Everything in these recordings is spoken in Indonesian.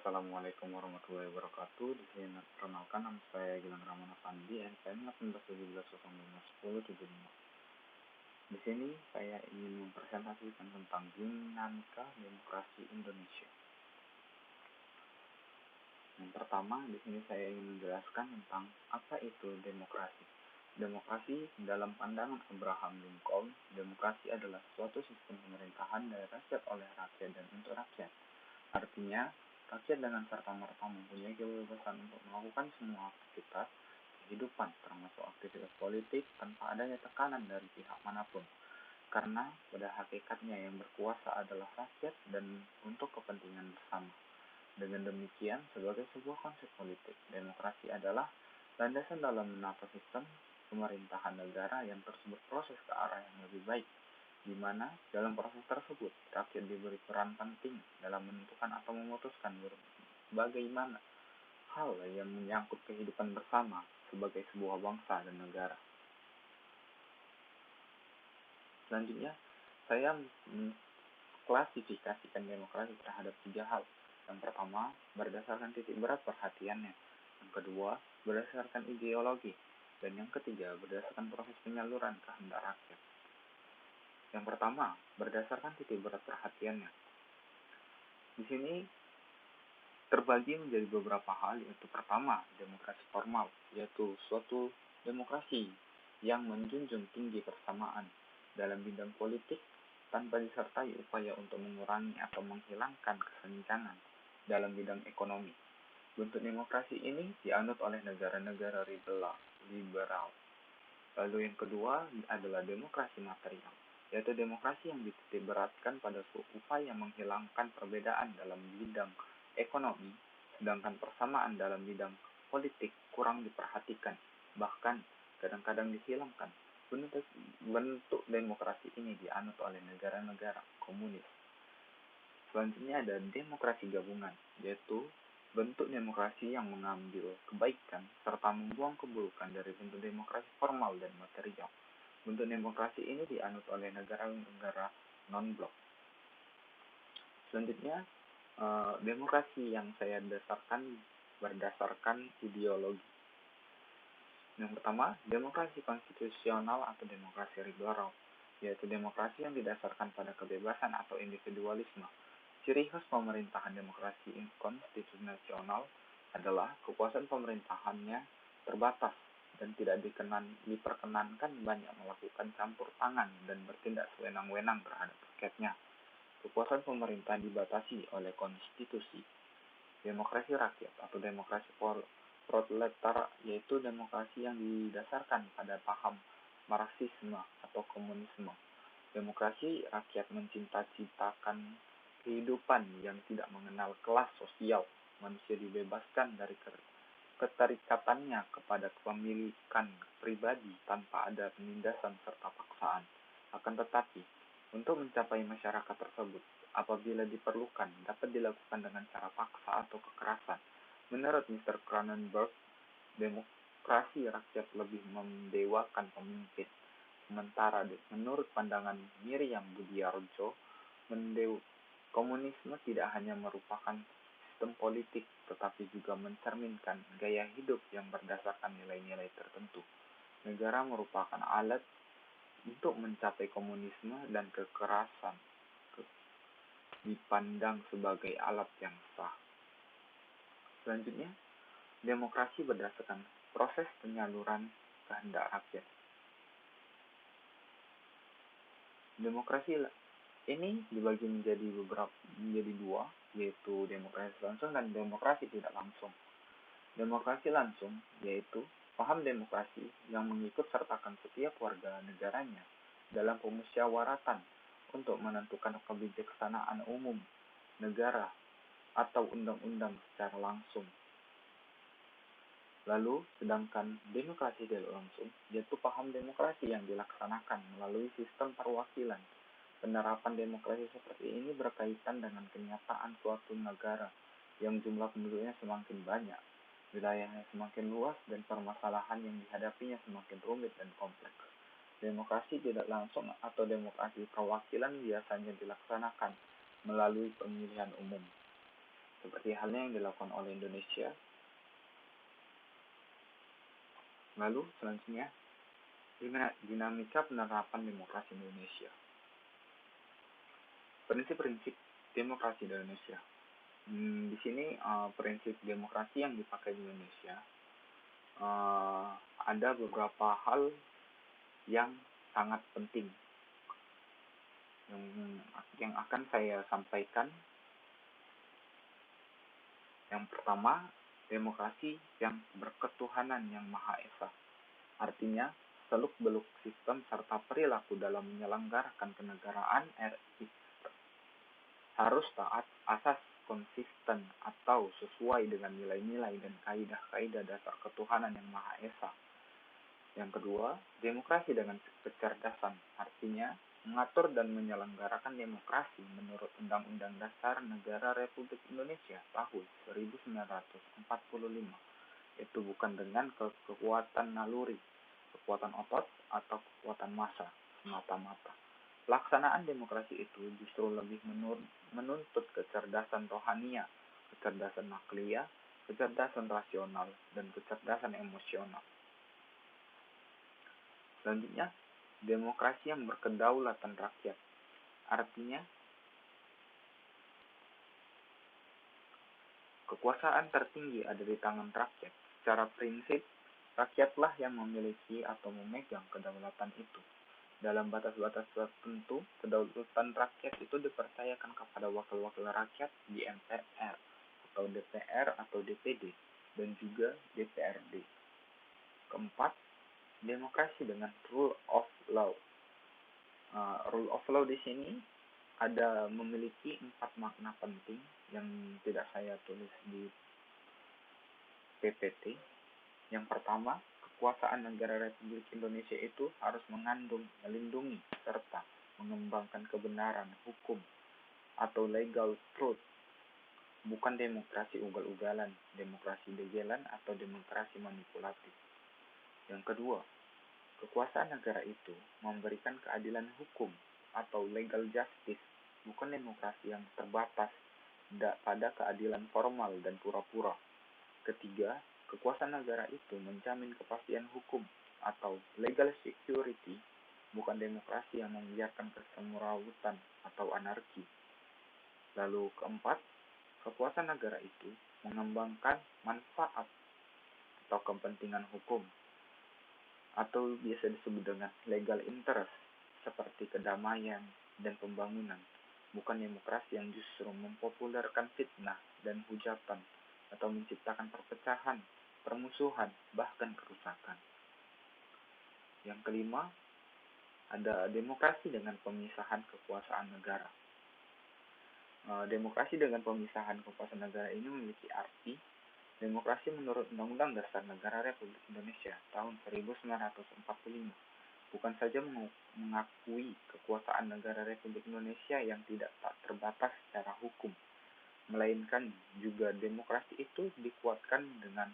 Assalamualaikum warahmatullahi wabarakatuh. Di sini perkenalkan, nama saya Gilang Ramana Pandi, NPM 1817101075. Di sini saya ingin mempresentasikan tentang dinamika demokrasi Indonesia. Yang pertama, di sini saya ingin menjelaskan tentang apa itu demokrasi. Demokrasi dalam pandangan Abraham Lincoln, demokrasi adalah suatu sistem pemerintahan dari rakyat oleh rakyat dan untuk rakyat. Artinya, rakyat dengan serta-merta mempunyai kebebasan untuk melakukan semua aktivitas kehidupan, termasuk aktivitas politik, tanpa adanya tekanan dari pihak manapun. Karena pada hakikatnya yang berkuasa adalah rakyat dan untuk kepentingan bersama. Dengan demikian, sebagai sebuah konsep politik, demokrasi adalah landasan dalam menata sistem pemerintahan negara yang terus berproses ke arah yang lebih baik, di mana dalam proses tersebut rakyat diberi peran penting dalam menentukan atau memutuskan bagaimana hal yang menyangkut kehidupan bersama sebagai sebuah bangsa dan negara. Selanjutnya, saya mengklasifikasikan demokrasi terhadap 3 hal. Yang pertama, berdasarkan titik berat perhatiannya. Yang kedua, berdasarkan ideologi. Dan yang ketiga, berdasarkan proses penyaluran kehendak rakyat. Yang pertama, berdasarkan titik berat perhatiannya. Di sini terbagi menjadi beberapa hal, yaitu pertama, demokrasi formal, yaitu suatu demokrasi yang menjunjung tinggi persamaan dalam bidang politik tanpa disertai upaya untuk mengurangi atau menghilangkan kesenjangan dalam bidang ekonomi. Bentuk demokrasi ini dianut oleh negara-negara liberal. Lalu yang kedua adalah demokrasi material, yaitu demokrasi yang dititikberatkan pada upaya menghilangkan perbedaan dalam bidang ekonomi, sedangkan persamaan dalam bidang politik kurang diperhatikan, bahkan kadang-kadang dihilangkan. Bentuk demokrasi ini dianut oleh negara-negara komunis. Selanjutnya ada demokrasi gabungan, yaitu bentuk demokrasi yang mengambil kebaikan serta membuang keburukan dari bentuk demokrasi formal dan material. Bentuk demokrasi ini dianut oleh negara-negara non-blok. Selanjutnya, demokrasi yang saya berdasarkan ideologi. Yang pertama, demokrasi konstitusional atau demokrasi liberal, yaitu demokrasi yang didasarkan pada kebebasan atau individualisme. Ciri khas pemerintahan demokrasi konstitusional adalah kekuasaan pemerintahannya terbatas dan tidak diperkenankan banyak melakukan campur tangan dan bertindak sewenang-wenang terhadap rakyatnya. Kekuasaan pemerintah dibatasi oleh konstitusi. Demokrasi rakyat atau demokrasi proletar, yaitu demokrasi yang didasarkan pada paham Marxisme atau komunisme. Demokrasi rakyat menciptakan kehidupan yang tidak mengenal kelas sosial. Manusia dibebaskan dari keterikatannya kepada kepemilikan pribadi tanpa ada penindasan serta paksaan. Akan tetapi, untuk mencapai masyarakat tersebut, apabila diperlukan, dapat dilakukan dengan cara paksa atau kekerasan. Menurut Mr. Cronenberg, demokrasi rakyat lebih mendewakan pemimpin. Sementara menurut pandangan Miriam Budiarjo, komunisme tidak hanya merupakan sistem politik, tetapi juga mencerminkan gaya hidup yang berdasarkan nilai-nilai tertentu. Negara merupakan alat untuk mencapai komunisme dan kekerasan dipandang sebagai alat yang sah. Selanjutnya, demokrasi berdasarkan proses penyaluran kehendak rakyat. Demokrasi ini dibagi menjadi dua, yaitu demokrasi langsung dan demokrasi tidak langsung. Demokrasi langsung yaitu paham demokrasi yang mengikut sertakan setiap warga negaranya dalam pemusyawaratan untuk menentukan kebijaksanaan umum negara atau undang-undang secara langsung. Lalu, sedangkan demokrasi tidak langsung yaitu paham demokrasi yang dilaksanakan melalui sistem perwakilan. Penerapan demokrasi seperti ini berkaitan dengan kenyataan suatu negara yang jumlah penduduknya semakin banyak, wilayahnya semakin luas, dan permasalahan yang dihadapinya semakin rumit dan kompleks. Demokrasi tidak langsung atau demokrasi perwakilan biasanya dilaksanakan melalui pemilihan umum. seperti halnya yang dilakukan oleh Indonesia. Lalu selanjutnya, dinamika penerapan demokrasi Indonesia. Prinsip-prinsip demokrasi di Indonesia. Di sini prinsip demokrasi yang dipakai di Indonesia ada beberapa hal yang sangat penting yang akan saya sampaikan. Yang pertama, demokrasi yang berketuhanan yang Maha Esa. Artinya, seluk-beluk sistem serta perilaku dalam menyelenggarakan kenegaraan RI harus taat asas konsisten atau sesuai dengan nilai-nilai dan kaidah-kaidah dasar ketuhanan yang Maha Esa. Yang kedua, demokrasi dengan kecerdasan, artinya mengatur dan menyelenggarakan demokrasi menurut Undang-Undang Dasar Negara Republik Indonesia tahun 1945. Itu bukan dengan kekuatan naluri, kekuatan otot, atau kekuatan massa semata-mata. Pelaksanaan demokrasi itu justru lebih menuntut kecerdasan rohania, kecerdasan akliyah, kecerdasan rasional, dan kecerdasan emosional. Selanjutnya, demokrasi yang berkedaulatan rakyat. Artinya, kekuasaan tertinggi ada di tangan rakyat. Secara prinsip, rakyatlah yang memiliki atau memegang kedaulatan itu. Dalam batas-batas tertentu, kedaulatan rakyat itu dipercayakan kepada wakil-wakil rakyat di MPR, atau DPR atau DPD, dan juga DPRD. Keempat, demokrasi dengan rule of law. Rule of law di sini ada memiliki 4 makna penting yang tidak saya tulis di PPT. Yang pertama, kekuasaan negara Republik Indonesia itu harus mengandung, melindungi, serta mengembangkan kebenaran hukum atau legal truth, bukan demokrasi ugal-ugalan, demokrasi degelan, atau demokrasi manipulatif. Yang kedua, kekuasaan negara itu memberikan keadilan hukum atau legal justice, bukan demokrasi yang terbatas pada keadilan formal dan pura-pura. Ketiga, kekuasaan negara itu menjamin kepastian hukum atau legal security, bukan demokrasi yang membiarkan kesemrawutan atau anarki. Lalu keempat, kekuasaan negara itu mengembangkan manfaat atau kepentingan hukum, atau biasa disebut dengan legal interest, seperti kedamaian dan pembangunan, bukan demokrasi yang justru mempopulerkan fitnah dan hujatan atau menciptakan perpecahan, permusuhan, bahkan kerusakan. Yang kelima, ada demokrasi dengan pemisahan kekuasaan negara. Demokrasi dengan pemisahan kekuasaan negara ini memiliki arti demokrasi menurut Undang-Undang Dasar Negara Republik Indonesia tahun 1945 bukan saja mengakui kekuasaan negara Republik Indonesia yang tidak tak terbatas secara hukum, melainkan juga demokrasi itu dikuatkan dengan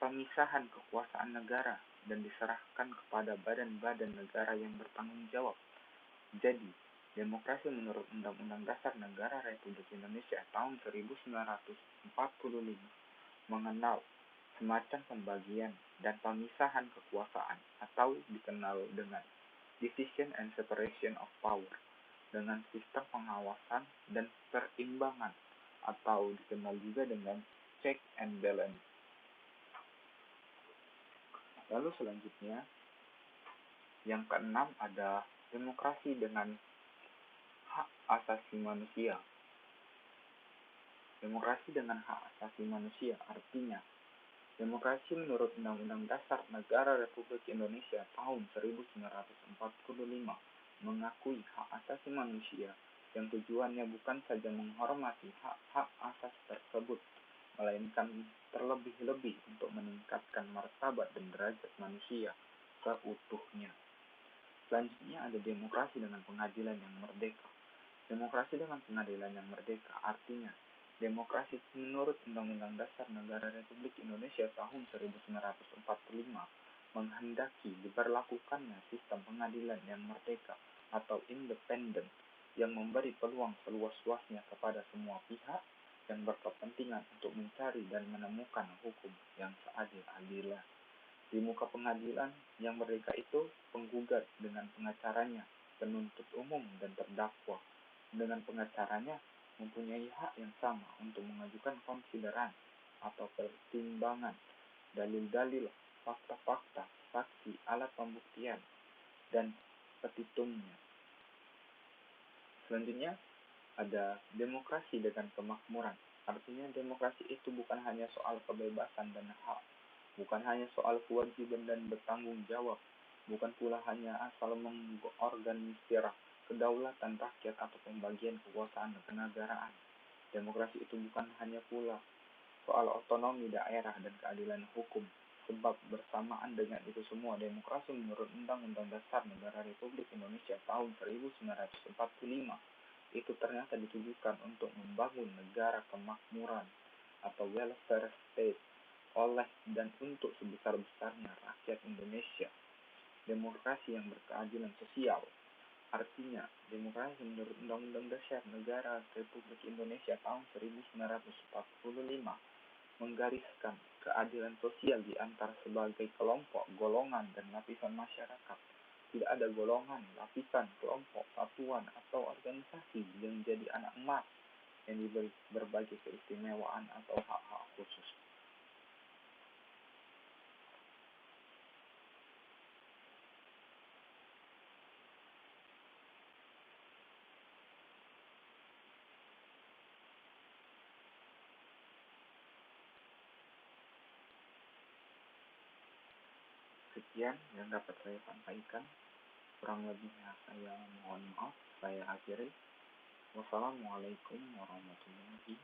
pemisahan kekuasaan negara dan diserahkan kepada badan-badan negara yang bertanggung jawab. Jadi, demokrasi menurut Undang-Undang Dasar Negara Republik Indonesia tahun 1945 mengenal semacam pembagian dan pemisahan kekuasaan atau dikenal dengan division and separation of power, dengan sistem pengawasan dan perimbangan atau dikenal juga dengan check and balance. Lalu selanjutnya, yang keenam ada demokrasi dengan hak asasi manusia. Demokrasi dengan hak asasi manusia artinya demokrasi menurut Undang-Undang Dasar Negara Republik Indonesia tahun 1945 mengakui hak asasi manusia yang tujuannya bukan saja menghormati hak-hak asasi tersebut, melainkan terlebih-lebih untuk meningkatkan martabat dan derajat manusia seutuhnya. Selanjutnya ada demokrasi dengan pengadilan yang merdeka. Demokrasi dengan pengadilan yang merdeka artinya demokrasi menurut Undang-Undang Dasar Negara Republik Indonesia tahun 1945 menghendaki diberlakukannya sistem pengadilan yang merdeka atau independen yang memberi peluang seluas-luasnya kepada semua pihak yang berkepentingan untuk mencari dan menemukan hukum yang seadil-adilnya. Di muka pengadilan yang merdeka itu, penggugat dengan pengacaranya, penuntut umum dan terdakwa dengan pengacaranya mempunyai hak yang sama untuk mengajukan konsideran atau pertimbangan dalil-dalil, fakta-fakta, saksi, alat pembuktian, dan petitumnya. Selanjutnya, ada demokrasi dengan kemakmuran. Artinya demokrasi itu bukan hanya soal kebebasan dan hak, bukan hanya soal kewajiban dan bertanggung jawab, bukan pula hanya asal mengorganisir kedaulatan rakyat atau pembagian kekuasaan kenegaraan. Demokrasi itu bukan hanya pula soal otonomi daerah dan keadilan hukum, sebab bersamaan dengan itu semua, demokrasi menurut Undang-Undang Dasar Negara Republik Indonesia tahun 1945 itu ternyata ditujukan untuk membangun negara kemakmuran atau welfare state oleh dan untuk sebesar-besarnya rakyat Indonesia. Demokrasi yang berkeadilan sosial. Artinya, demokrasi menurut Undang-Undang Dasar Negara Republik Indonesia tahun 1945 menggariskan keadilan sosial di antara sebagai kelompok, golongan, dan lapisan masyarakat. Tidak ada golongan, lapisan, kelompok, satuan, atau organisasi yang jadi anak emas yang diberi berbagai keistimewaan atau hak-hak khusus. Sekian yang dapat saya sampaikan. Kurang lebihnya saya mohon maaf. Saya akhiri. Wassalamualaikum warahmatullahi